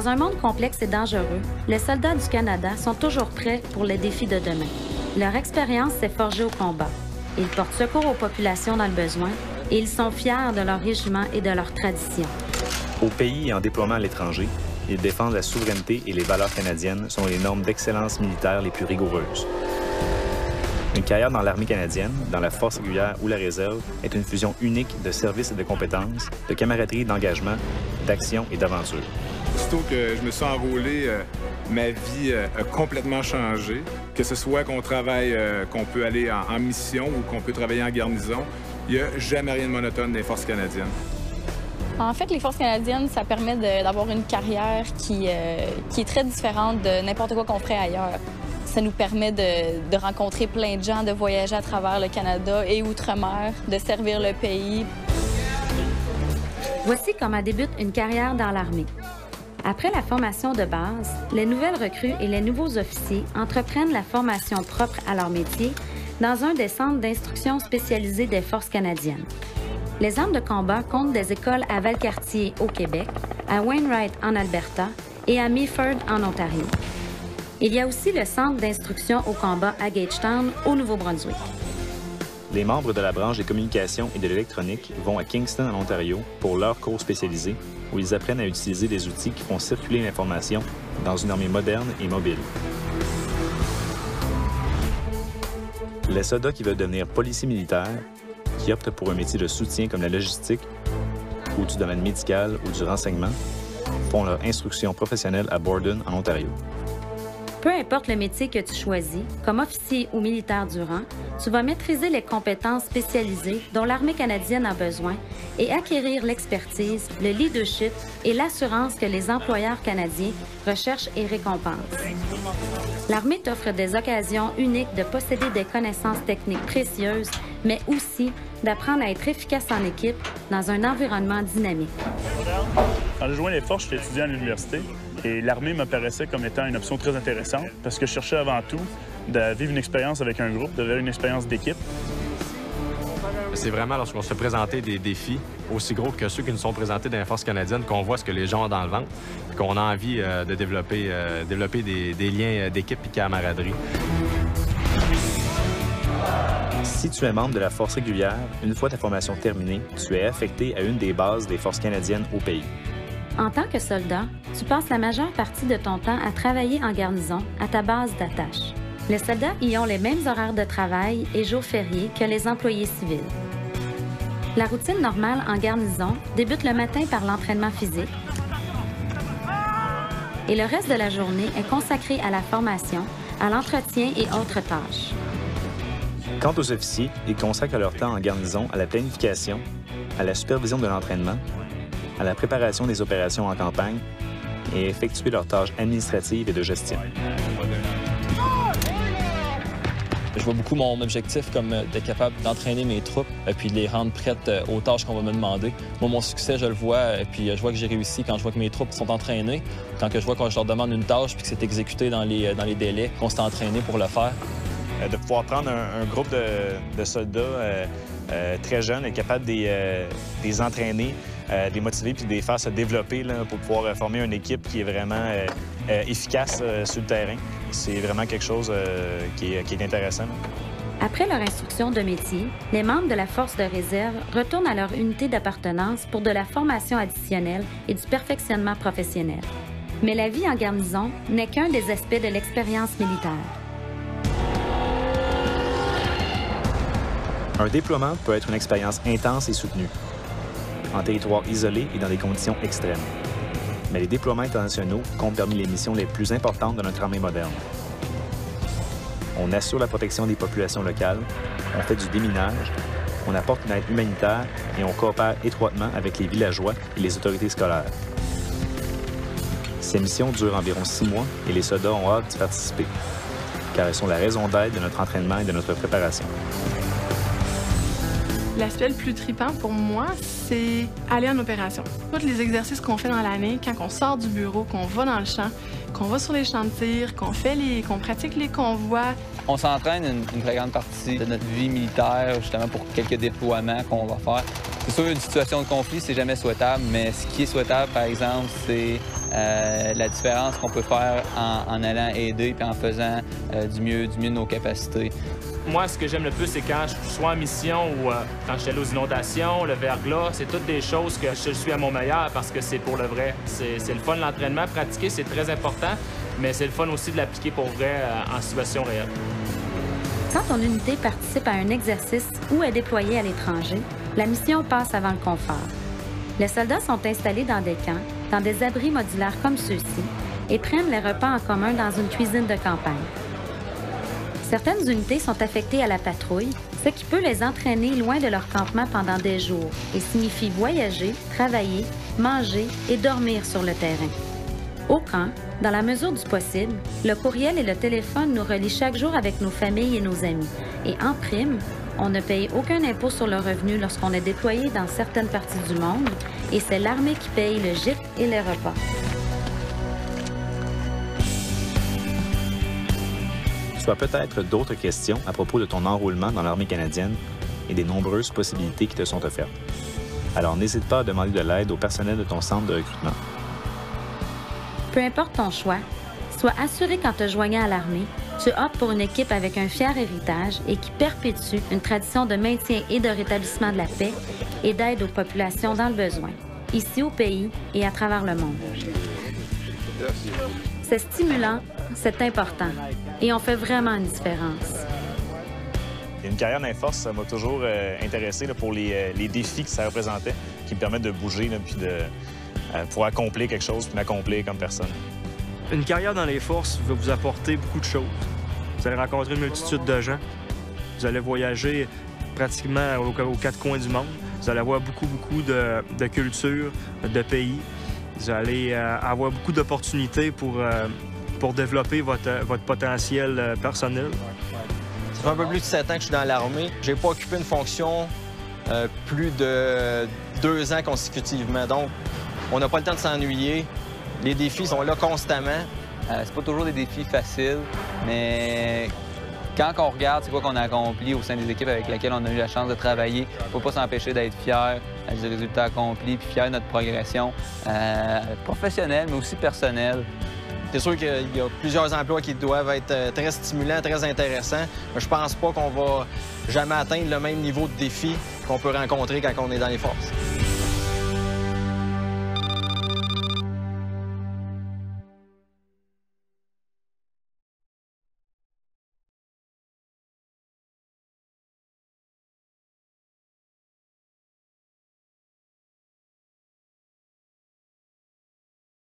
Dans un monde complexe et dangereux, les soldats du Canada sont toujours prêts pour les défis de demain. Leur expérience s'est forgée au combat. Ils portent secours aux populations dans le besoin et ils sont fiers de leur régiment et de leur tradition. Au pays et en déploiement à l'étranger, ils défendent la souveraineté et les valeurs canadiennes selon les normes d'excellence militaire les plus rigoureuses. Une carrière dans l'armée canadienne, dans la force régulière ou la réserve est une fusion unique de services et de compétences, de camaraderie, d'engagement, d'action et d'aventure. Aussitôt que je me suis enrôlé, ma vie a complètement changé. Que ce soit qu'on travaille, qu'on peut aller en mission ou qu'on peut travailler en garnison, il n'y a jamais rien de monotone dans les forces canadiennes. En fait, les Forces canadiennes, ça permet d'avoir une carrière qui est très différente de n'importe quoi qu'on ferait ailleurs. Ça nous permet de rencontrer plein de gens, de voyager à travers le Canada et outre-mer, de servir le pays. Voici comment débute une carrière dans l'armée. Après la formation de base, les nouvelles recrues et les nouveaux officiers entreprennent la formation propre à leur métier dans un des centres d'instruction spécialisés des Forces canadiennes. Les armes de combat comptent des écoles à Valcartier, au Québec, à Wainwright, en Alberta, et à Meaford, en Ontario. Il y a aussi le centre d'instruction au combat à Gagetown, au Nouveau-Brunswick. Les membres de la branche des communications et de l'électronique vont à Kingston, en Ontario, pour leurs cours spécialisés, où ils apprennent à utiliser des outils qui font circuler l'information dans une armée moderne et mobile. Les soldats qui veulent devenir policiers militaires, qui optent pour un métier de soutien comme la logistique ou du domaine médical ou du renseignement, font leur instruction professionnelle à Borden, en Ontario. Peu importe le métier que tu choisis, comme officier ou militaire du rang, tu vas maîtriser les compétences spécialisées dont l'armée canadienne a besoin et acquérir l'expertise, le leadership et l'assurance que les employeurs canadiens recherchent et récompensent. L'armée t'offre des occasions uniques de posséder des connaissances techniques précieuses, mais aussi d'apprendre à être efficace en équipe dans un environnement dynamique. Quand j'ai joint les forces, j'étais étudiant à l'université et l'armée m'apparaissait comme étant une option très intéressante parce que je cherchais avant tout de vivre une expérience avec un groupe, de vivre une expérience d'équipe. C'est vraiment lorsqu'on se fait présenter des défis aussi gros que ceux qui nous sont présentés dans les forces canadiennes qu'on voit ce que les gens ont dans le ventre et qu'on a envie de développer des liens d'équipe et de camaraderie. Si tu es membre de la force régulière, une fois ta formation terminée, tu es affecté à une des bases des forces canadiennes au pays. En tant que soldat, tu passes la majeure partie de ton temps à travailler en garnison à ta base d'attache. Les soldats y ont les mêmes horaires de travail et jours fériés que les employés civils. La routine normale en garnison débute le matin par l'entraînement physique et le reste de la journée est consacré à la formation, à l'entretien et autres tâches. Quant aux officiers, ils consacrent leur temps en garnison à la planification, à la supervision de l'entraînement, à la préparation des opérations en campagne et à effectuer leurs tâches administratives et de gestion. Je vois beaucoup mon objectif comme d'être capable d'entraîner mes troupes et puis de les rendre prêtes aux tâches qu'on va me demander. Moi, mon succès, je le vois et puis je vois que j'ai réussi quand je vois que mes troupes sont entraînées, quand je vois que je leur demande une tâche puis que c'est exécuté dans les délais qu'on s'est entraîné pour le faire. De pouvoir prendre un groupe de soldats très jeunes et capable de les entraîner, de les motiver puis de les faire se développer là, pour pouvoir former une équipe qui est vraiment efficace sur le terrain. C'est vraiment quelque chose qui est intéressant. Après leur instruction de métier, les membres de la force de réserve retournent à leur unité d'appartenance pour de la formation additionnelle et du perfectionnement professionnel. Mais la vie en garnison n'est qu'un des aspects de l'expérience militaire. Un déploiement peut être une expérience intense et soutenue, en territoire isolé et dans des conditions extrêmes. Mais les déploiements internationaux comptent parmi les missions les plus importantes de notre armée moderne. On assure la protection des populations locales, on fait du déminage, on apporte une aide humanitaire et on coopère étroitement avec les villageois et les autorités scolaires. Ces missions durent environ 6 mois et les soldats ont hâte d'y participer, car elles sont la raison d'être de notre entraînement et de notre préparation. L'aspect le plus trippant pour moi, c'est aller en opération. Tous les exercices qu'on fait dans l'année, quand on sort du bureau, qu'on va dans le champ, qu'on va sur les champs de tir, qu'on pratique les convois. On s'entraîne une très grande partie de notre vie militaire, justement pour quelques déploiements qu'on va faire. C'est sûr, une situation de conflit, c'est jamais souhaitable, mais ce qui est souhaitable, par exemple, c'est la différence qu'on peut faire en allant aider et en faisant du mieux de nos capacités. Moi, ce que j'aime le plus, c'est quand je suis en mission ou quand je suis allé aux inondations, le verglas, c'est toutes des choses que je suis à mon meilleur parce que c'est pour le vrai. C'est le fun de l'entraînement. Pratiquer, c'est très important, mais c'est le fun aussi de l'appliquer pour vrai en situation réelle. Quand ton unité participe à un exercice ou est déployée à l'étranger, la mission passe avant le confort. Les soldats sont installés dans des camps, dans des abris modulaires comme ceux-ci, et prennent les repas en commun dans une cuisine de campagne. Certaines unités sont affectées à la patrouille, ce qui peut les entraîner loin de leur campement pendant des jours et signifie voyager, travailler, manger et dormir sur le terrain. Au camp, dans la mesure du possible, le courriel et le téléphone nous relient chaque jour avec nos familles et nos amis. Et en prime, on ne paye aucun impôt sur le revenu lorsqu'on est déployé dans certaines parties du monde et c'est l'armée qui paye le gîte et les repas. Tu as peut-être d'autres questions à propos de ton enrôlement dans l'armée canadienne et des nombreuses possibilités qui te sont offertes. Alors n'hésite pas à demander de l'aide au personnel de ton centre de recrutement. Peu importe ton choix, sois assuré qu'en te joignant à l'armée, tu optes pour une équipe avec un fier héritage et qui perpétue une tradition de maintien et de rétablissement de la paix et d'aide aux populations dans le besoin, ici au pays et à travers le monde. C'est stimulant, c'est important et on fait vraiment une différence. Une carrière dans les forces, ça m'a toujours intéressé là, pour les défis que ça représentait, qui me permettent de bouger là, puis pour accomplir quelque chose, puis m'accomplir comme personne. Une carrière dans les forces va vous apporter beaucoup de choses. Vous allez rencontrer une multitude de gens. Vous allez voyager pratiquement aux quatre coins du monde. Vous allez avoir beaucoup de cultures, de pays. Vous allez avoir beaucoup d'opportunités pour développer votre potentiel personnel. Ça fait un peu plus de 7 ans que je suis dans l'armée. J'ai pas occupé une fonction plus de 2 ans consécutivement. Donc, on n'a pas le temps de s'ennuyer. Les défis sont là constamment. C'est pas toujours des défis faciles, mais quand on regarde c'est quoi qu'on a accompli au sein des équipes avec lesquelles on a eu la chance de travailler, il ne faut pas s'empêcher d'être fier des résultats accomplis, puis fier de notre progression professionnelle, mais aussi personnelle. C'est sûr qu'il y a plusieurs emplois qui doivent être très stimulants, très intéressants, mais je pense pas qu'on va jamais atteindre le même niveau de défi qu'on peut rencontrer quand on est dans les forces.